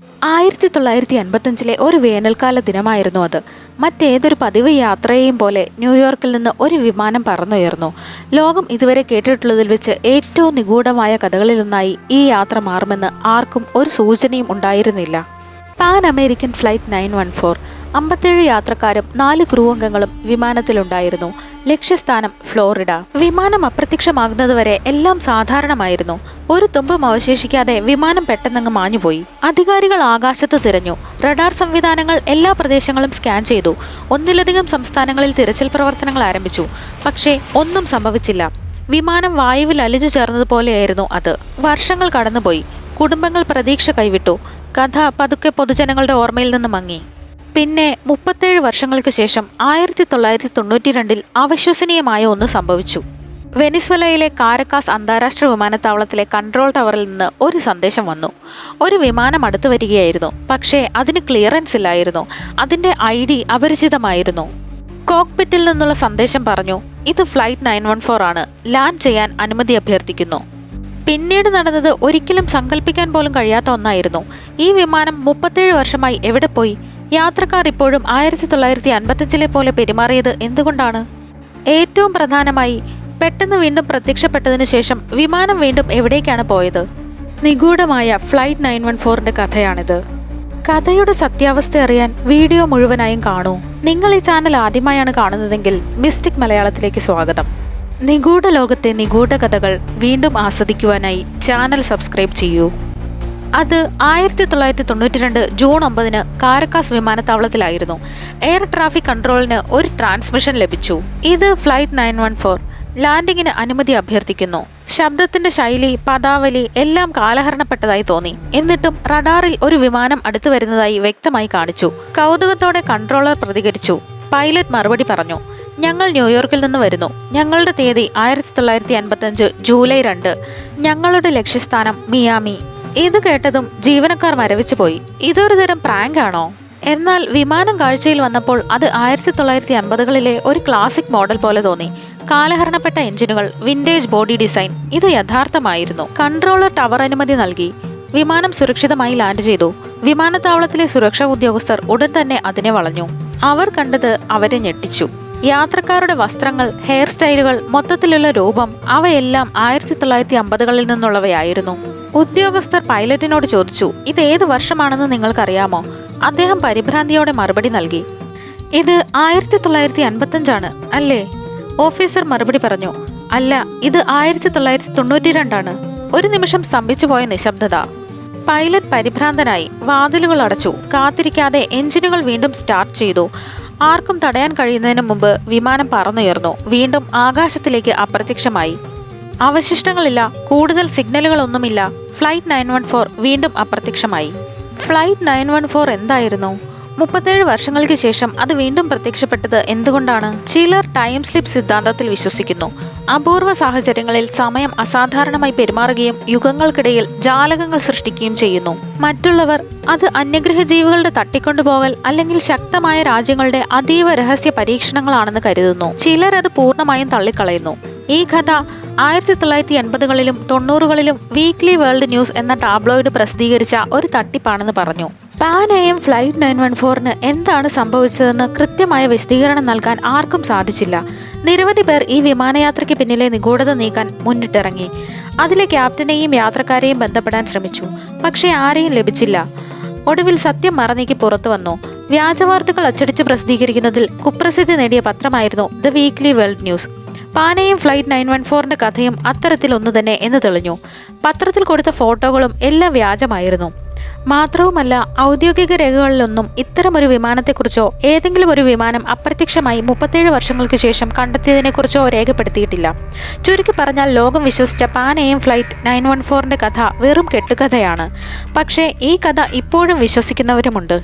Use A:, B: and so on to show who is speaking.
A: 1955 ഒരു വേനൽക്കാല ദിനമായിരുന്നു അത്. മറ്റേതൊരു പതിവ് യാത്രയെയും പോലെ ന്യൂയോർക്കിൽ നിന്ന് ഒരു വിമാനം പറന്നുയർന്നു. ലോകം ഇതുവരെ കേട്ടിട്ടുള്ളതിൽ വെച്ച് ഏറ്റവും നിഗൂഢമായ കഥകളിലൊന്നായി ഈ യാത്ര മാറുമെന്ന് ആർക്കും ഒരു സൂചനയും ഉണ്ടായിരുന്നില്ല. Pan American flight 914. 57 യാത്രക്കാരും 4 ക്രൂ അംഗങ്ങളും വിമാനത്തിലുണ്ടായിരുന്നു. ലക്ഷ്യസ്ഥാനം ഫ്ലോറിഡ. വിമാനം അപ്രത്യക്ഷമാകുന്നതുവരെ എല്ലാം സാധാരണമായിരുന്നു. ഒരു തുമ്പും അവശേഷിക്കാതെ വിമാനം പെട്ടെന്നങ്ങ് മാഞ്ഞുപോയി. അധികാരികൾ ആകാശത്ത് തിരഞ്ഞു. റഡാർ സംവിധാനങ്ങൾ എല്ലാ പ്രദേശങ്ങളും സ്കാൻ ചെയ്തു. ഒന്നിലധികം സംസ്ഥാനങ്ങളിൽ തിരച്ചിൽ പ്രവർത്തനങ്ങൾ ആരംഭിച്ചു. പക്ഷേ ഒന്നും സംഭവിച്ചില്ല. വിമാനം വായുവിൽ അലിഞ്ഞു ചേർന്നതുപോലെയായിരുന്നു അത്. വർഷങ്ങൾ കടന്നുപോയി. കുടുംബങ്ങൾ പ്രതീക്ഷ കൈവിട്ടു. കഥ പതുക്കെ പൊതുജനങ്ങളുടെ ഓർമ്മയിൽ നിന്ന് മങ്ങി. പിന്നെ 37 വർഷങ്ങൾക്ക് ശേഷം 1992 അവിശ്വസനീയമായ ഒന്ന് സംഭവിച്ചു. വെനിസ്വലയിലെ കാരക്കാസ് അന്താരാഷ്ട്ര വിമാനത്താവളത്തിലെ കൺട്രോൾ ടവറിൽ നിന്ന് ഒരു സന്ദേശം വന്നു. ഒരു വിമാനം അടുത്തു വരികയായിരുന്നു. പക്ഷേ അതിന് ക്ലിയറൻസ് ഇല്ലായിരുന്നു. അതിൻ്റെ ID അപരിചിതമായിരുന്നു. കോക്പിറ്റിൽ നിന്നുള്ള സന്ദേശം പറഞ്ഞു, ഇത് ഫ്ലൈറ്റ് 914 ആണ്. ലാൻഡ് ചെയ്യാൻ അനുമതി അഭ്യർത്ഥിക്കുന്നു. പിന്നീട് നടന്നത് ഒരിക്കലും സങ്കല്പിക്കാൻ പോലും കഴിയാത്ത ഒന്നായിരുന്നു. ഈ വിമാനം 37 വർഷമായി എവിടെ പോയി? യാത്രക്കാർ ഇപ്പോഴും 1955 പോലെ പെരുമാറിയത് എന്തുകൊണ്ടാണ്? ഏറ്റവും പ്രധാനമായി, പെട്ടെന്ന് വീണ്ടും പ്രത്യക്ഷപ്പെട്ടതിനു ശേഷം വിമാനം വീണ്ടും എവിടേക്കാണ് പോയത്? നിഗൂഢമായ ഫ്ലൈറ്റ് 914ന്റെ കഥയാണിത്. കഥയുടെ സത്യാവസ്ഥ അറിയാൻ വീഡിയോ മുഴുവനായും കാണൂ. നിങ്ങൾ ഈ ചാനൽ ആദ്യമായാണ് കാണുന്നതെങ്കിൽ മിസ്റ്റിക് മലയാളത്തിലേക്ക് സ്വാഗതം. നിഗൂഢ ലോകത്തെ നിഗൂഢ കഥകൾ വീണ്ടും ആസ്വദിക്കുവാനായി ചാനൽ സബ്സ്ക്രൈബ് ചെയ്യൂ. അത് 1992 ജൂൺ 9 കാരക്കാസ് വിമാനത്താവളത്തിലായിരുന്നു. എയർ ട്രാഫിക് കൺട്രോളിന് ഒരു ട്രാൻസ്മിഷൻ ലഭിച്ചു. ഇത് ഫ്ലൈറ്റ് 914 ലാൻഡിങ്ങിന് അനുമതി അഭ്യർത്ഥിക്കുന്നു. ശബ്ദത്തിന്റെ ശൈലി, പദാവലി എല്ലാം കാലഹരണപ്പെട്ടതായി തോന്നി. എന്നിട്ടും റഡാറിൽ ഒരു വിമാനം അടുത്തു വരുന്നതായി വ്യക്തമായി കാണിച്ചു. കൗതുകത്തോടെ കൺട്രോളർ പ്രതികരിച്ചു. പൈലറ്റ് മറുപടി പറഞ്ഞു, ഞങ്ങൾ ന്യൂയോർക്കിൽ നിന്ന് വരുന്നു. ഞങ്ങളുടെ തീയതി 1955 ജൂലൈ 2. ഞങ്ങളുടെ ലക്ഷ്യസ്ഥാനം മിയാമി. ഇത് കേട്ടതും ജീവനക്കാർ മരവിച്ചു പോയി. ഇതൊരു തരം പ്രാങ്ക് ആണോ? എന്നാൽ വിമാനം കാഴ്ചയിൽ വന്നപ്പോൾ അത് 1950കളിലെ ഒരു ക്ലാസിക് മോഡൽ പോലെ തോന്നി. കാലഹരണപ്പെട്ട എഞ്ചിനുകൾ, വിന്റേജ് ബോഡി ഡിസൈൻ, ഇത് യഥാർത്ഥമായിരുന്നു. കൺട്രോളർ ടവർ അനുമതി നൽകി. വിമാനം സുരക്ഷിതമായി ലാൻഡ് ചെയ്തു. വിമാനത്താവളത്തിലെ സുരക്ഷാ ഉദ്യോഗസ്ഥർ ഉടൻ തന്നെ അതിനെ വളഞ്ഞു. അവർ കണ്ടത് അവരെ ഞെട്ടിച്ചു. യാത്രക്കാരുടെ വസ്ത്രങ്ങൾ, ഹെയർ സ്റ്റൈലുകൾ, മൊത്തത്തിലുള്ള രൂപം, അവയെല്ലാം 1950കളിൽ നിന്നുള്ളവയായിരുന്നു. ഉദ്യോഗസ്ഥർ പൈലറ്റിനോട് ചോദിച്ചു, ഇത് ഏത് വർഷമാണെന്ന് നിങ്ങൾക്കറിയാമോ? അദ്ദേഹം പരിഭ്രാന്തിയോടെ മറുപടി നൽകി, ഇത് 1955 അല്ലേ? ഓഫീസർ മറുപടി പറഞ്ഞു, അല്ല, ഇത് 1992. ഒരു നിമിഷം സ്തംഭിച്ചുപോയ നിശബ്ദത. പൈലറ്റ് പരിഭ്രാന്തനായി. വാതിലുകൾ അടച്ചു. കാത്തിരിക്കാതെ എഞ്ചിനുകൾ വീണ്ടും സ്റ്റാർട്ട് ചെയ്തു. ആർക്കും തടയാൻ കഴിയുന്നതിന് മുമ്പ് വിമാനം പറന്നുയർന്നു. വീണ്ടും ആകാശത്തിലേക്ക് അപ്രത്യക്ഷമായി. അവശിഷ്ടങ്ങളില്ല, കൂടുതൽ സിഗ്നലുകളൊന്നുമില്ല. ഫ്ലൈറ്റ് 914 വീണ്ടും അപ്രത്യക്ഷമായി. ഫ്ലൈറ്റ് 914 എന്തായിരുന്നു? 37 വർഷങ്ങൾക്ക് ശേഷം അത് വീണ്ടും പ്രത്യക്ഷപ്പെട്ടത് എന്തുകൊണ്ടാണ്? ചിലർ ടൈം സ്ലിപ്പ് സിദ്ധാന്തത്തിൽ വിശ്വസിക്കുന്നു. അപൂർവ സാഹചര്യങ്ങളിൽ സമയം അസാധാരണമായി പെരുമാറുകയും യുഗങ്ങൾക്കിടയിൽ ജാലകങ്ങൾ സൃഷ്ടിക്കുകയും ചെയ്യുന്നു. മറ്റുള്ളവർ അത് അന്യഗ്രഹ ജീവികളുടെ തട്ടിക്കൊണ്ടുപോകൽ അല്ലെങ്കിൽ ശക്തമായ രാജ്യങ്ങളുടെ അതീവ രഹസ്യ പരീക്ഷണങ്ങളാണെന്ന് കരുതുന്നു. ചിലർ അത് പൂർണ്ണമായും തള്ളിക്കളയുന്നു. ഈ കഥ 1980കളിലും 90കളിലും വീക്ക്ലി വേൾഡ് ന്യൂസ് എന്ന ടാബ്ലോയിഡ് പ്രസിദ്ധീകരിച്ച ഒരു തട്ടിപ്പാണെന്ന് പറഞ്ഞു. പാൻ AM ഫ്ലൈറ്റ് 914ന് എന്താണ് സംഭവിച്ചതെന്ന് കൃത്യമായ വിശദീകരണം നൽകാൻ ആർക്കും സാധിച്ചില്ല. നിരവധി പേർ ഈ വിമാനയാത്രയ്ക്ക് പിന്നിലെ നിഗൂഢത നീക്കാൻ മുന്നിട്ടിറങ്ങി. അതിലെ ക്യാപ്റ്റനെയും യാത്രക്കാരെയും ബന്ധപ്പെടാൻ ശ്രമിച്ചു. പക്ഷേ ആരെയും ലഭിച്ചില്ല. ഒടുവിൽ സത്യം മറനീക്കി പുറത്തു വന്നു. വ്യാജവാർത്തകൾ അച്ചടിച്ച് പ്രസിദ്ധീകരിക്കുന്നതിൽ കുപ്രസിദ്ധി നേടിയ പത്രമായിരുന്നു the weekly world news. Pan AM flight 914ന്റെ കഥയും അത്തരത്തിലൊന്നു തന്നെ എന്ന് തെളിഞ്ഞു. പത്രത്തിൽ കൊടുത്ത ഫോട്ടോകളും എല്ലാം വ്യാജമായിരുന്നു. മാത്രവുമല്ല, ഔദ്യോഗിക രേഖകളിലൊന്നും ഇത്തരമൊരു വിമാനത്തെക്കുറിച്ചോ ഏതെങ്കിലും ഒരു വിമാനം അപ്രത്യക്ഷമായി 37 വർഷങ്ങൾക്ക് ശേഷം കണ്ടെത്തിയതിനെക്കുറിച്ചോ രേഖപ്പെടുത്തിയിട്ടില്ല. ചുരുക്കി പറഞ്ഞാൽ, ലോകം വിശ്വസിച്ച പാൻ AM ഫ്ലൈറ്റ് 914ന്റെ കഥ വെറും കെട്ടുകഥയാണ്. പക്ഷേ ഈ കഥ ഇപ്പോഴും വിശ്വസിക്കുന്നവരുമുണ്ട്.